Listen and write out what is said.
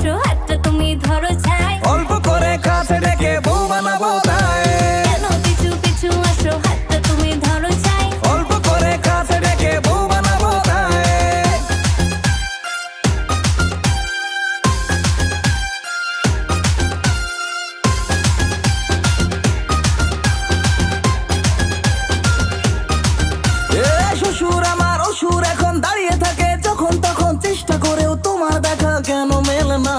আসো হাতটা তুমি ধরো ছাই, অল্প করে কাছে ডেকে বউ বানাবো তাই। কেন পিছু পিছু আসো হাতটা তুমি ধরো ছাই। অল্প করে কাছে ডেকে বউ বানাবো তাই। শ্বশুর আমার অসুর এখন দাঁড়িয়ে থাকে যখন তখন, চেষ্টা করেও তোমার দেখা কেন মেলে না।